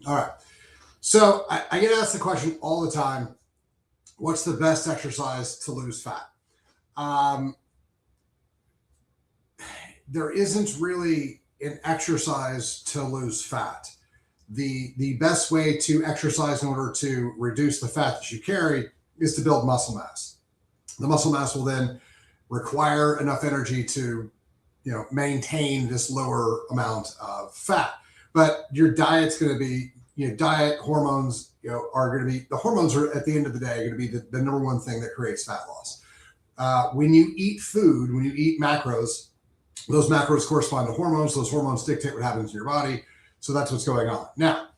All right. So I get asked the question all the time, what's the best exercise to lose fat? Um, there isn't really an exercise to lose fat. The best way to exercise in order to reduce the fat that you carry is to build muscle mass. The muscle mass will then require enough energy to maintain this lower amount of fat. But your diet's going to be diet hormones are going to be the hormones are at the end of the day going to be the number one thing that creates fat loss. When you eat food, when you eat macros, those macros correspond to hormones. Those hormones dictate what happens in your body. So that's what's going on. Now,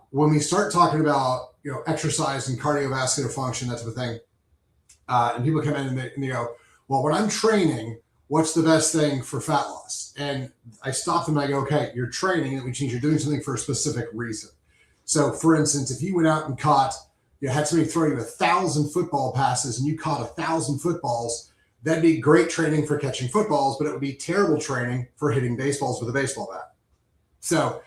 when we start talking about exercise and cardiovascular function, that type of thing, and people come in and they go, well, when I'm training, what's the best thing for fat loss? And I stop them and I go, okay, you're training, which means you're doing something for a specific reason. So for instance, if you went out and had somebody throw you 1,000 football passes and you caught 1,000 footballs, that'd be great training for catching footballs, but it would be terrible training for hitting baseballs with a baseball bat. So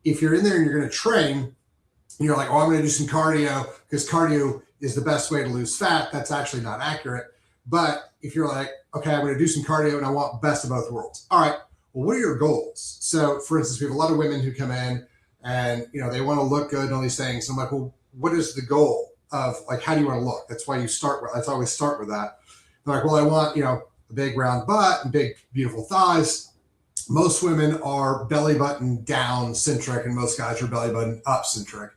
if you're in there and you're going to train, and you're like, oh, I'm going to do some cardio because cardio is the best way to lose fat. That's actually not accurate. But if you're like, okay, I'm going to do some cardio and I want best of both worlds. All right, well, what are your goals? So for instance, we have a lot of women who come in and, they want to look good and all these things. I'm like, well, what is the goal of how do you want to look? That's why that's always start with that. They're like, well, I want, a big round butt and big, beautiful thighs. Most women are belly button down centric and most guys are belly button up centric.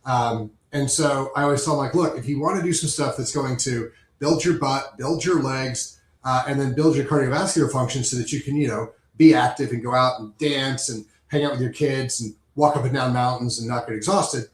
And so I always tell them, like, look, if you want to do some stuff that's going to build your butt, build your legs, and then build your cardiovascular function so that you can, be active and go out and dance and hang out with your kids and walk up and down mountains and not get exhausted,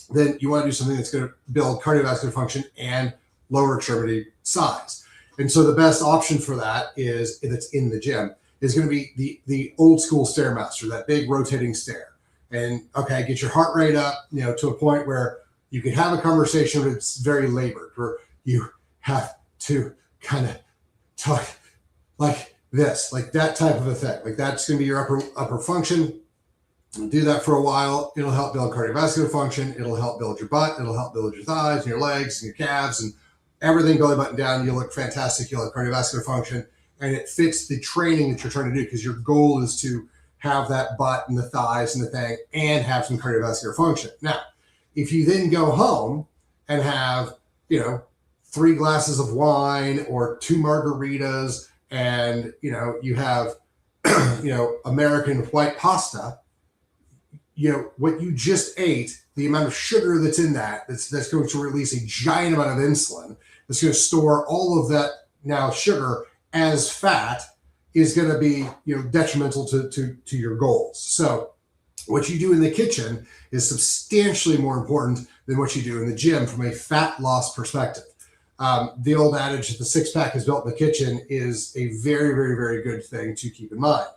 then you want to do something that's going to build cardiovascular function and lower extremity size. And so the best option for that is, if it's in the gym, is going to be the old school Stairmaster, that big rotating stair. And okay, get your heart rate up, to a point where you can have a conversation, but it's very labored, where you have to kind of talk like this, like that type of a thing. Like that's going to be your upper function. Do that for a while. It'll help build cardiovascular function. It'll help build your butt. It'll help build your thighs and your legs and your calves and everything belly button down. You'll look fantastic. You'll have cardiovascular function. And it fits the training that you're trying to do, because your goal is to have that butt and the thighs and the thing and have some cardiovascular function. Now, if you then go home and have, 3 glasses of wine or 2 margaritas and, you have, American white pasta, what you just ate, the amount of sugar that's in that's going to release a giant amount of insulin, that's going to store all of that now sugar as fat, is going to be detrimental to your goals. So what you do in the kitchen is substantially more important than what you do in the gym from a fat loss perspective. The old adage that the six-pack is built in the kitchen is a very, very, very good thing to keep in mind.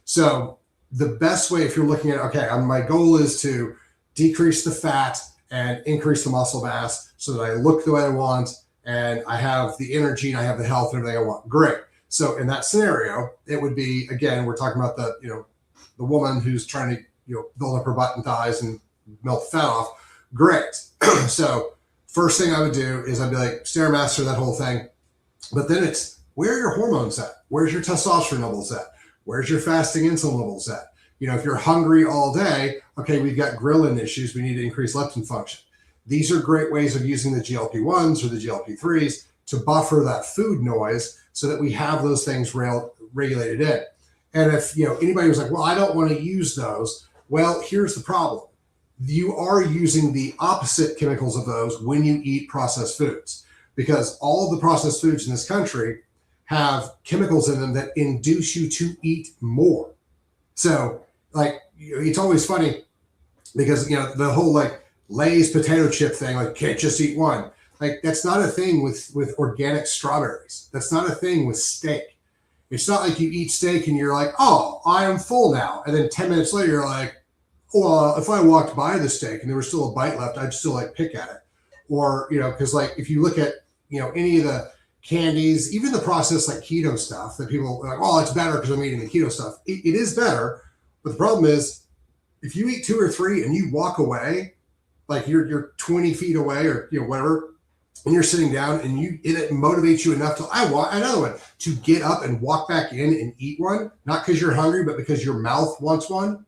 So the best way, if you're looking at, okay, my goal is to decrease the fat and increase the muscle mass so that I look the way I want and I have the energy and I have the health and everything I want. Great. So in that scenario, it would be, again, we're talking about the woman who's trying to, build up her butt and thighs and melt the fat off. Great. So first thing I would do is I'd be like, Stairmaster, that whole thing. But then it's, where are your hormones at? Where's your testosterone levels at? Where's your fasting insulin levels at? If you're hungry all day, okay, we've got ghrelin issues. We need to increase leptin function. These are great ways of using the GLP-1s or the GLP-3s to buffer that food noise so that we have those things regulated in. And if anybody was like, well, I don't want to use those. Well, here's the problem. You are using the opposite chemicals of those when you eat processed foods, because all of the processed foods in this country have chemicals in them that induce you to eat more. So it's always funny because, the whole Lay's potato chip thing, can't just eat one. That's not a thing with organic strawberries. That's not a thing with steak. It's not like you eat steak and you're like, oh, I am full now. And then 10 minutes later, you're like, well, if I walked by the steak and there was still a bite left, I'd still pick at it. Or, because if you look at, any of the candies, even the processed keto stuff that people are like, oh, it's better because I'm eating the keto stuff. It is better. But the problem is if you eat 2 or 3 and you walk away, like you're 20 feet away or whatever, and you're sitting down and it motivates you enough to, I want another one, to get up and walk back in and eat one, not because you're hungry, but because your mouth wants one.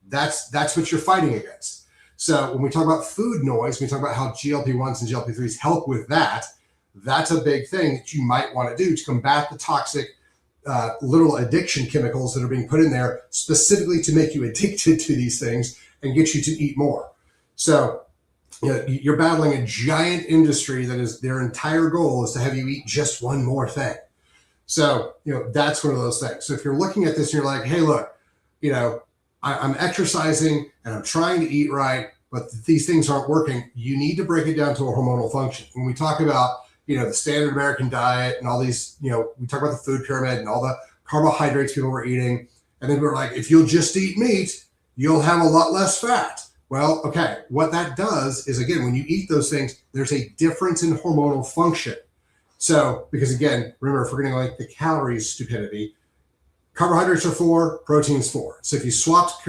That's what you're fighting against. So when we talk about food noise, we talk about how GLP-1s and GLP-3s help with that. That's a big thing that you might want to do to combat the toxic little addiction chemicals that are being put in there specifically to make you addicted to these things and get you to eat more. So you're battling a giant industry that is their entire goal is to have you eat just one more thing. So, that's one of those things. So if you're looking at this and you're like, hey, look, I'm exercising and I'm trying to eat right, but these things aren't working, you need to break it down to a hormonal function. When we talk about, the standard American diet and all these, we talk about the food pyramid and all the carbohydrates people were eating. And then we're like, if you'll just eat meat, you'll have a lot less fat. Well, okay, what that does is, again, when you eat those things, there's a difference in hormonal function. So, because again, remember, if we're going to like the calories stupidity, carbohydrates are 4, protein's 4. So if you swapped,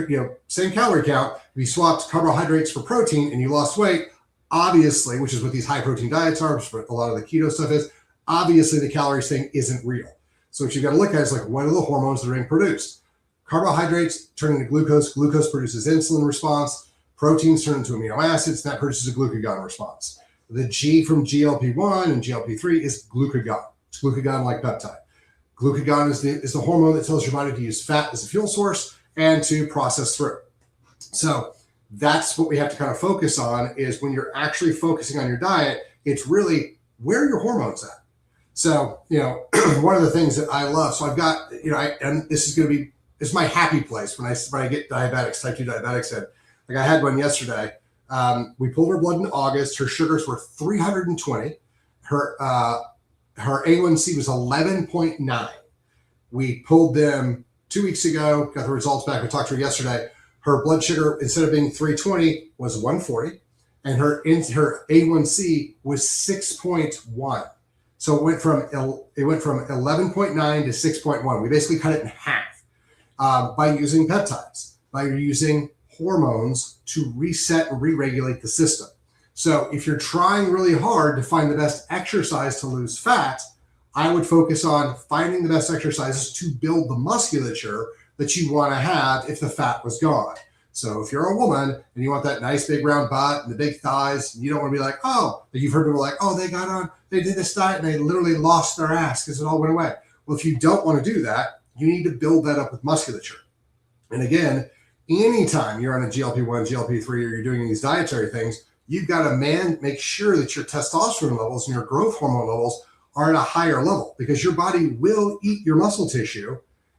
same calorie count, if you swapped carbohydrates for protein and you lost weight, obviously, which is what these high protein diets are, but a lot of the keto stuff is, obviously the calories thing isn't real. So what you've got to look at is like, what are the hormones that are being produced? Carbohydrates turn into glucose. Glucose produces insulin response. Proteins turn into amino acids, and that produces a glucagon response. The G from GLP-1 and GLP-3 is glucagon. It's glucagon-like peptide. Glucagon is the hormone that tells your body to use fat as a fuel source and to process through. So that's what we have to kind of focus on is when you're actually focusing on your diet, it's really where are your hormones at? So, one of the things that I love, so I've got, and this is my happy place when I get diabetics, type 2 diabetics in. Like I had one yesterday. We pulled her blood in August. Her sugars were 320. Her A1C was 11.9. We pulled them 2 weeks ago, got the results back. We talked to her yesterday. Her blood sugar, instead of being 320, was 140. And her A1C was 6.1. So it went from 11.9 to 6.1. We basically cut it in half by using peptides, by using hormones to reset and re-regulate the system. So if you're trying really hard to find the best exercise to lose fat, I would focus on finding the best exercises to build the musculature that you want to have if the fat was gone. So if you're a woman and you want that nice big round butt and the big thighs, and you don't want to be like, oh, you've heard people like, oh, they did this diet and they literally lost their ass because it all went away. Well, if you don't want to do that, you need to build that up with musculature. And again, anytime you're on a GLP-1, GLP-3, or you're doing these dietary things, you've got to make sure that your testosterone levels and your growth hormone levels are at a higher level because your body will eat your muscle tissue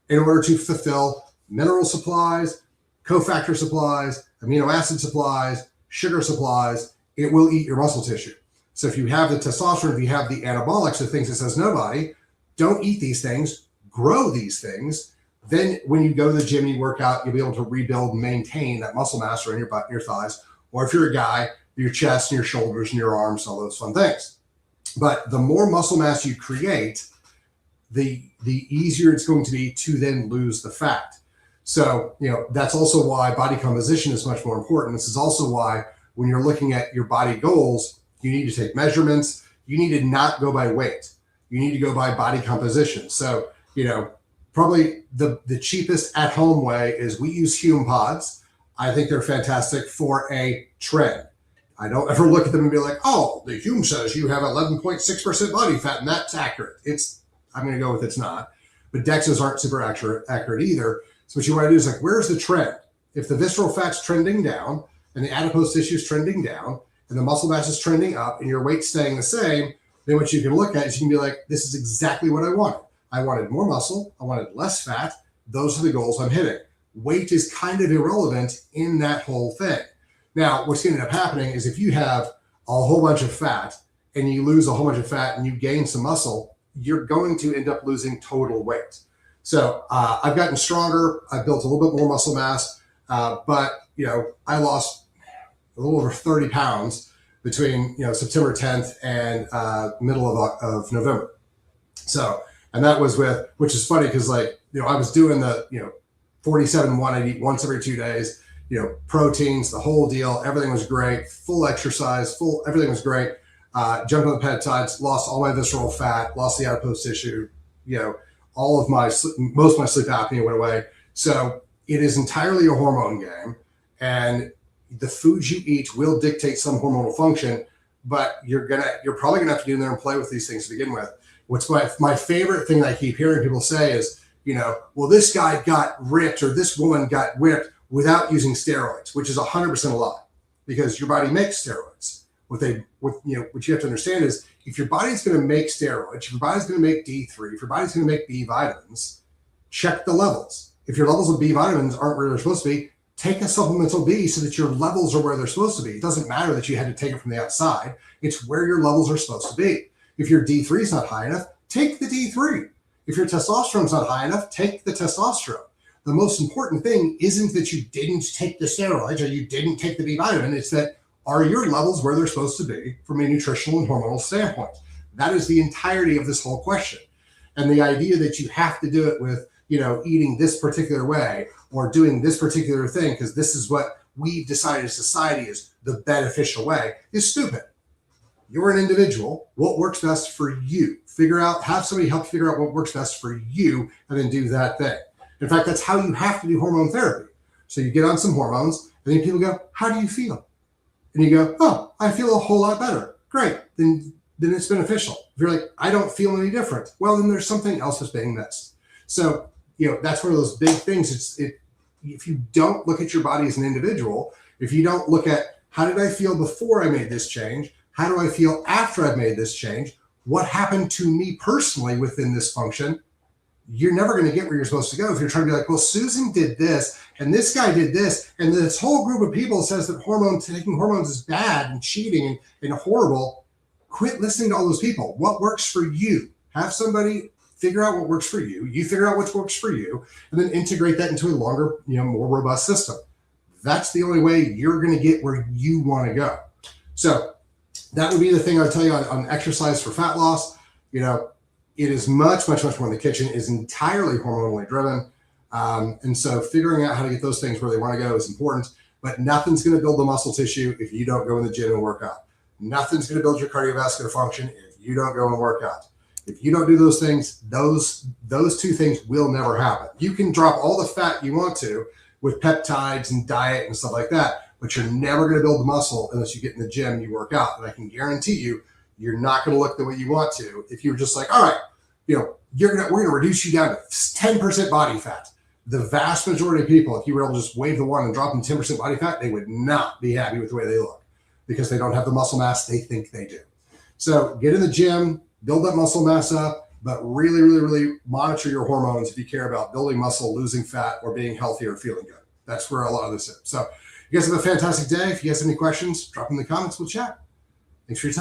in order to fulfill mineral supplies, cofactor supplies, amino acid supplies, sugar supplies. It will eat your muscle tissue. So if you have the testosterone, if you have the anabolics, the things that says nobody, don't eat these things, grow these things. Then when you go to the gym, you work out, you'll be able to rebuild and maintain that muscle mass around your butt and your thighs. Or if you're a guy, your chest and your shoulders and your arms, all those fun things. But the more muscle mass you create, the easier it's going to be to then lose the fat. So, that's also why body composition is much more important. This is also why when you're looking at your body goals, you need to take measurements. You need to not go by weight. You need to go by body composition. So, probably the cheapest at-home way is we use Hume pods. I think they're fantastic for a trend. I don't ever look at them and be like, oh, the Hume says you have 11.6% body fat, and that's accurate. I'm going to go with it's not. But DEXAs aren't super accurate either. So what you want to do is like, where's the trend? If the visceral fat's trending down and the adipose tissue is trending down and the muscle mass is trending up and your weight's staying the same, then what you can look at is you can be like, this is exactly what I wanted. I wanted more muscle. I wanted less fat. Those are the goals I'm hitting. Weight is kind of irrelevant in that whole thing. Now, what's going to end up happening is if you have a whole bunch of fat and you lose a whole bunch of fat and you gain some muscle, you're going to end up losing total weight. So I've gotten stronger. I've built a little bit more muscle mass, but I lost a little over 30 pounds between September 10th and middle of November. So, and that was which is funny because I was doing the 47-1, I'd eat once every 2 days. proteins, the whole deal. Everything was great. Full exercise, everything was great. Jumped on the peptides, lost all my visceral fat, lost the adipose tissue. All of most of my sleep apnea went away. So it is entirely a hormone game, and the foods you eat will dictate some hormonal function. But you're probably gonna have to get in there and play with these things to begin with. What's my favorite thing that I keep hearing people say is, well, this guy got ripped or this woman got whipped without using steroids, which is 100% a lie, because your body makes steroids. What you have to understand is, if your body's going to make steroids, if your body's going to make D3, if your body's going to make B vitamins, check the levels. If your levels of B vitamins aren't where they're supposed to be, take a supplemental B so that your levels are where they're supposed to be. It doesn't matter that you had to take it from the outside. It's where your levels are supposed to be. If your D3 is not high enough, take the D3. If your testosterone is not high enough, take the testosterone. The most important thing isn't that you didn't take the steroids or you didn't take the B vitamin. It's that, are your levels where they're supposed to be from a nutritional and hormonal standpoint? That is the entirety of this whole question. And the idea that you have to do it with, eating this particular way or doing this particular thing because this is what we've decided as society is the beneficial way is stupid. You're an individual. What works best for you? Have somebody help figure out what works best for you and then do that thing. In fact, that's how you have to do hormone therapy. So you get on some hormones and then people go, how do you feel? And you go, oh, I feel a whole lot better. Great. Then it's beneficial. If you're like, I don't feel any different, well, then there's something else that's being missed. So, that's one of those big things. If you don't look at your body as an individual, if you don't look at how did I feel before I made this change? How do I feel after I've made this change? What happened to me personally within this function? You're never going to get where you're supposed to go if you're trying to be like, well, Susan did this and this guy did this, and this whole group of people says that taking hormones is bad and cheating and horrible. Quit listening to all those people. What works for you? Have somebody figure out what works for you. You figure out what works for you, and then integrate that into a longer, more robust system. That's the only way you're going to get where you want to go. So that would be the thing I would tell you on exercise for fat loss. It is much, much, much more in the kitchen. It is entirely hormonally driven. And so figuring out how to get those things where they want to go is important, but nothing's going to build the muscle tissue if you don't go in the gym and work out. Nothing's going to build your cardiovascular function if you don't go and work out. If you don't do those things, those two things will never happen. You can drop all the fat you want to with peptides and diet and stuff like that, but you're never going to build the muscle unless you get in the gym and you work out. And I can guarantee you, you're not going to look the way you want to if you're just like, all right, we're going to reduce you down to 10% body fat. The vast majority of people, if you were able to just wave the wand and drop them 10% body fat, they would not be happy with the way they look because they don't have the muscle mass they think they do. So get in the gym, build that muscle mass up, but really, really, really monitor your hormones if you care about building muscle, losing fat, or being healthy or feeling good. That's where a lot of this is. So you guys have a fantastic day. If you guys have any questions, drop them in the comments. We'll chat. Thanks for your time.